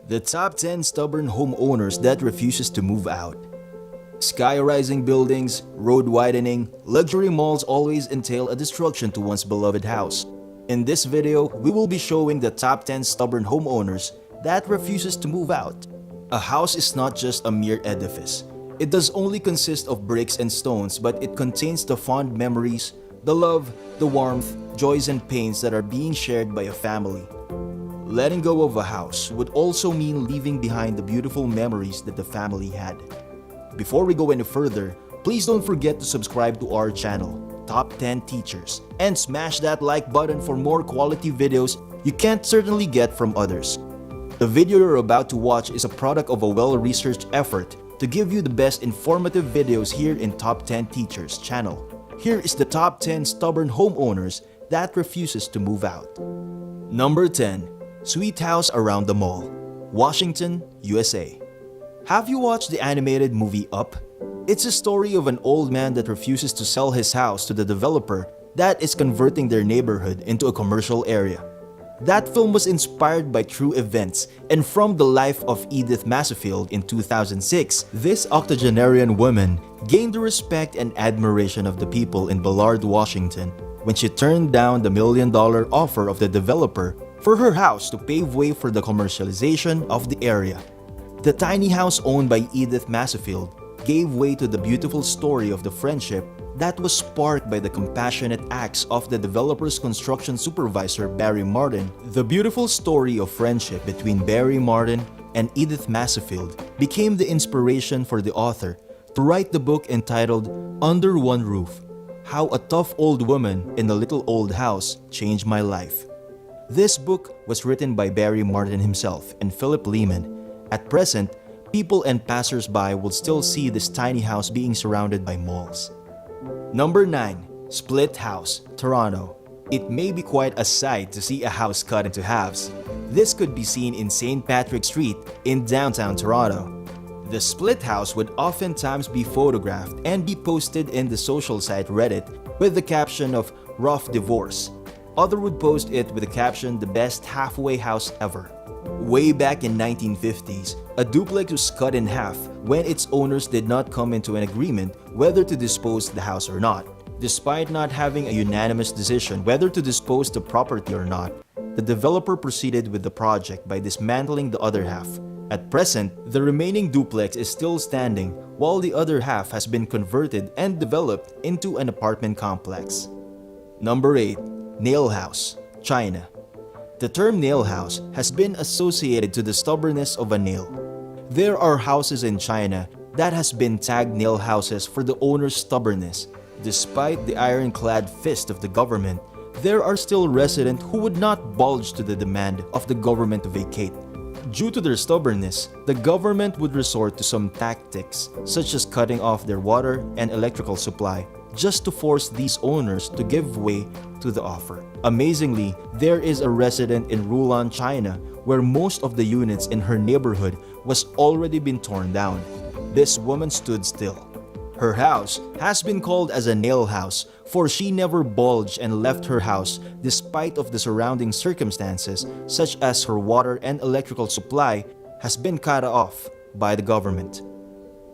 The top 10 stubborn homeowners that refuses to move out. Sky-rising buildings, road widening, luxury malls always entail a destruction to one's beloved house. In this video, we will be showing the top 10 stubborn homeowners that refuses to move out. A house is not just a mere edifice. It does only consist of bricks and stones, but it contains the fond memories, the love, the warmth, joys and pains that are being shared by a family. Letting go of a house would also mean leaving behind the beautiful memories that the family had. Before we go any further, please don't forget to subscribe to our channel, Top 10 Teachers, and smash that like button for more quality videos you can't certainly get from others. The video you're about to watch is a product of a well-researched effort to give you the best informative videos here in Top 10 Teachers channel. Here is the top 10 stubborn homeowners that refuses to move out. Number 10. Sweet House Around the Mall, Washington, USA. Have you watched the animated movie Up? It's a story of an old man that refuses to sell his house to the developer that is converting their neighborhood into a commercial area. That film was inspired by true events and from the life of Edith Masefield in 2006. This octogenarian woman gained the respect and admiration of the people in Ballard, Washington when she turned down the $1 million offer of the developer for her house to pave way for the commercialization of the area. The tiny house owned by Edith Masefield gave way to the beautiful story of the friendship that was sparked by the compassionate acts of the developer's construction supervisor Barry Martin. The beautiful story of friendship between Barry Martin and Edith Masefield became the inspiration for the author to write the book entitled Under One Roof: How a Tough Old Woman in a Little Old House Changed My Life. This book was written by Barry Martin himself and Philip Lehman. At present, people and passers-by will still see this tiny house being surrounded by malls. Number 9. Split House, Toronto. It may be quite a sight to see a house cut into halves. This could be seen in St. Patrick Street in downtown Toronto. The split house would oftentimes be photographed and be posted in the social site Reddit with the caption of "Rough Divorce." Others would post it with the caption "The Best Halfway House Ever." Way back in 1950s, a duplex was cut in half when its owners did not come into an agreement whether to dispose the house or not. Despite not having a unanimous decision whether to dispose the property or not, the developer proceeded with the project by dismantling the other half. At present, the remaining duplex is still standing while the other half has been converted and developed into an apartment complex. Number 8. Nail House, China. The term nail house has been associated to the stubbornness of a nail. There are houses in China that has been tagged nail houses for the owner's stubbornness. Despite the ironclad fist of the government, there are still residents who would not budge to the demand of the government to vacate. Due to their stubbornness, the government would resort to some tactics such as cutting off their water and electrical supply just to force these owners to give way to the offer. Amazingly, there is a resident in Rulan, China, where most of the units in her neighborhood was already been torn down. This woman stood still. Her house has been called as a nail house for she never bulged and left her house despite of the surrounding circumstances such as her water and electrical supply has been cut off by the government.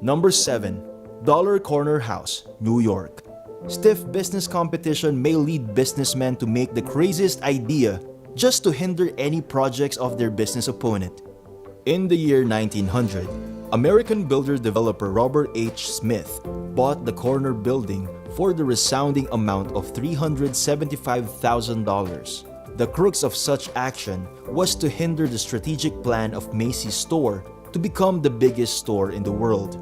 Number 7. Dollar Corner House, New York. Stiff business competition may lead businessmen to make the craziest idea just to hinder any projects of their business opponent. In the year 1900, American builder-developer Robert H. Smith bought the corner building for the resounding amount of $375,000. The crux of such action was to hinder the strategic plan of Macy's store to become the biggest store in the world.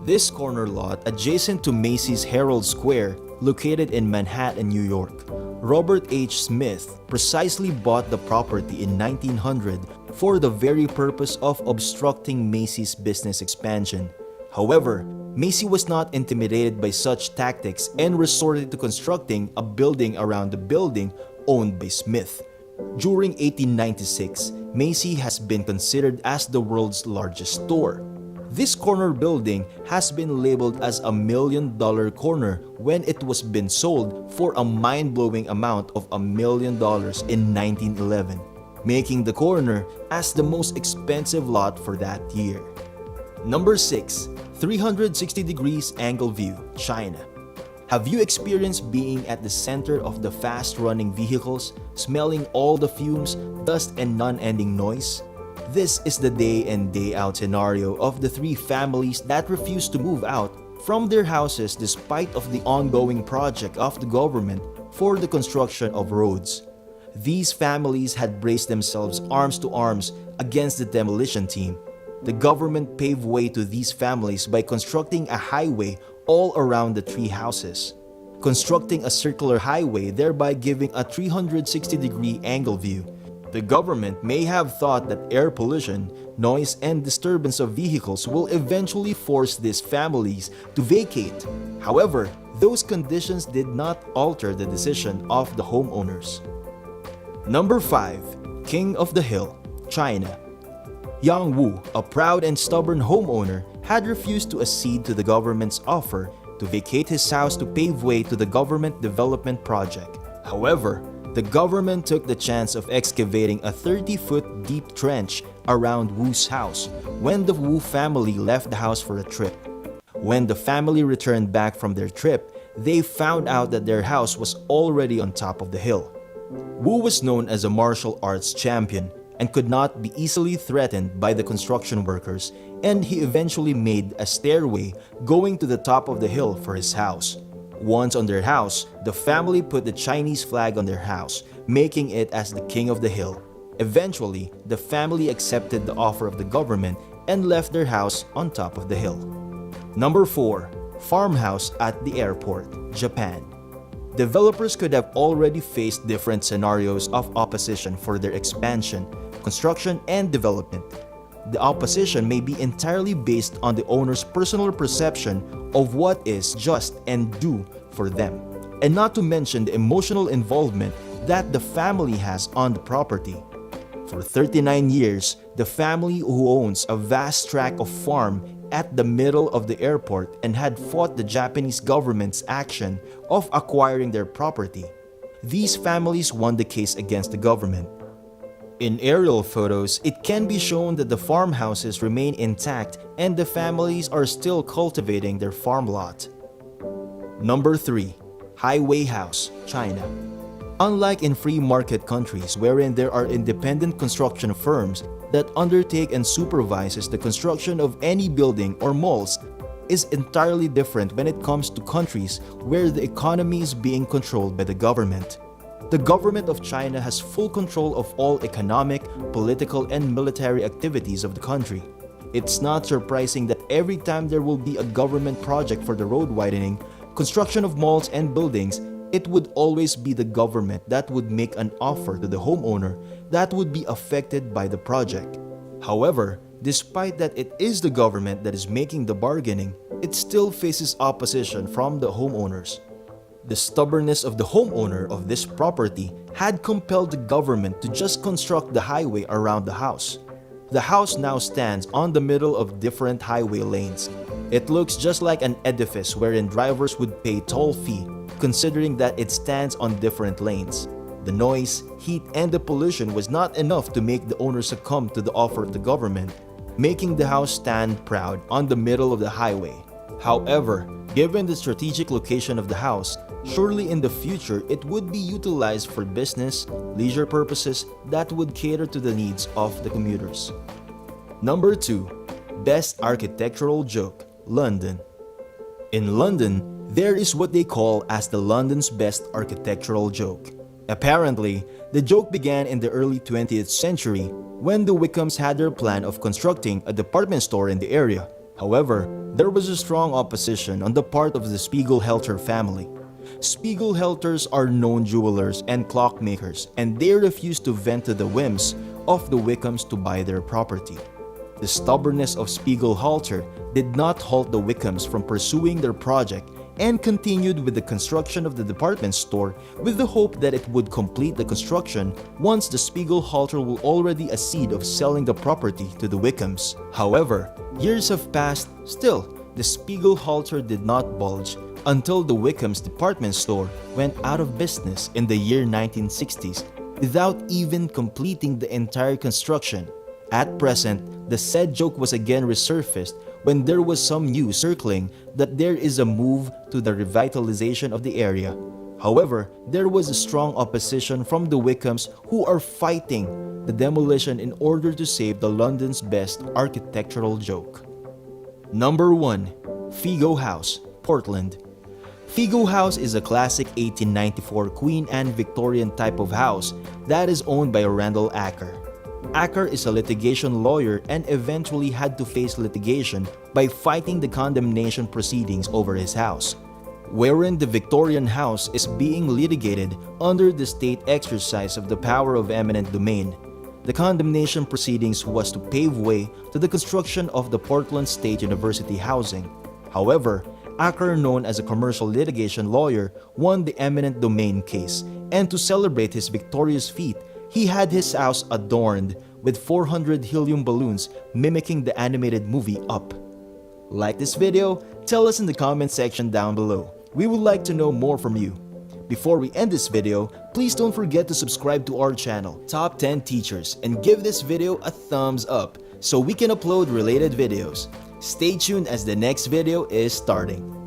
This corner lot adjacent to Macy's Herald Square, located in Manhattan, New York. Robert H. Smith precisely bought the property in 1900 for the very purpose of obstructing Macy's business expansion. However, Macy was not intimidated by such tactics and resorted to constructing a building around the building owned by Smith. During 1896, Macy has been considered as the world's largest store. This corner building has been labeled as a $1 million corner when it was sold for a mind-blowing amount of $1 million in 1911. making the corner as the most expensive lot for that year. Number 6. 360 degrees angle view, China. Have you experienced being at the center of the fast-running vehicles, smelling all the fumes, dust, and non-ending noise? This is the day in day out scenario of the 3 families that refuse to move out from their houses despite of the ongoing project of the government for the construction of roads. These families had braced themselves arms to arms against the demolition team. The government paved way to these families by constructing a highway all around the 3 houses, constructing a circular highway, thereby giving a 360-degree angle view. The government may have thought that air pollution, noise, and disturbance of vehicles will eventually force these families to vacate. However, those conditions did not alter the decision of the homeowners. Number 5. King of the Hill, China. Yang Wu, a proud and stubborn homeowner, had refused to accede to the government's offer to vacate his house to pave way to the government development project. However, the government took the chance of excavating a 30-foot deep trench around Wu's house when the Wu family left the house for a trip. When the family returned back from their trip, they found out that their house was already on top of the hill. Wu was known as a martial arts champion and could not be easily threatened by the construction workers, and he eventually made a stairway going to the top of the hill for his house. Once on their house, the family put the Chinese flag on their house, making it as the King of the Hill. Eventually, the family accepted the offer of the government and left their house on top of the hill. Number 4. Farmhouse at the airport, Japan. Developers could have already faced different scenarios of opposition for their expansion, construction, and development. The opposition may be entirely based on the owner's personal perception of what is just and due for them, and not to mention the emotional involvement that the family has on the property. For 39 years, the family who owns a vast tract of farm at the middle of the airport and had fought the Japanese government's action of acquiring their property. These families won the case against the government. In aerial photos, it can be shown that the farmhouses remain intact and the families are still cultivating their farm lot. Number 3. Highway House, China. Unlike in free market countries wherein there are independent construction firms that undertake and supervises the construction of any building or malls, is entirely different when it comes to countries where the economy is being controlled by the government. The government of China has full control of all economic, political, and military activities of the country. It's not surprising that every time there will be a government project for the road widening, construction of malls and buildings, it would always be the government that would make an offer to the homeowner that would be affected by the project. However, despite that it is the government that is making the bargaining, it still faces opposition from the homeowners. The stubbornness of the homeowner of this property had compelled the government to just construct the highway around the house. The house now stands on the middle of different highway lanes. It looks just like an edifice wherein drivers would pay toll fee, considering that it stands on different lanes. The noise, heat, and the pollution was not enough to make the owner succumb to the offer of the government, making the house stand proud on the middle of the highway. However, given the strategic location of the house, surely in the future it would be utilized for business, leisure purposes that would cater to the needs of the commuters. Number 2. Best Architectural Joke, London. In London, there is what they call as the London's Best Architectural Joke. Apparently, the joke began in the early 20th century when the Wickhams had their plan of constructing a department store in the area. However, there was a strong opposition on the part of the Spiegelhalter family. Spiegelhalters are known jewelers and clockmakers, and they refused to vent to the whims of the Wickhams to buy their property. The stubbornness of Spiegelhalter did not halt the Wickhams from pursuing their project and continued with the construction of the department store with the hope that it would complete the construction once the Spiegelhalter will already accede of selling the property to the Wickhams. However, years have passed, still, the Spiegelhalter did not budge until the Wickhams department store went out of business in the year 1960s, without even completing the entire construction. At present, the said joke was again resurfaced when there was some news circling that there is a move to the revitalization of the area. However, there was a strong opposition from the Wickhams who are fighting the demolition in order to save the London's best architectural joke. Number 1. Figo House, Portland. Figo House is a classic 1894 Queen Anne Victorian type of house that is owned by Randall Acker. Acker is a litigation lawyer and eventually had to face litigation by fighting the condemnation proceedings over his house, wherein the Victorian house is being litigated under the state exercise of the power of eminent domain. The condemnation proceedings was to pave way to the construction of the Portland State University housing. However, Acker, known as a commercial litigation lawyer, won the eminent domain case, and to celebrate his victorious feat, he had his house adorned with 400 helium balloons mimicking the animated movie Up. Like this video? Tell us in the comment section down below. We would like to know more from you. Before we end this video, please don't forget to subscribe to our channel, Top 10 Teachers, and give this video a thumbs up so we can upload related videos. Stay tuned as the next video is starting.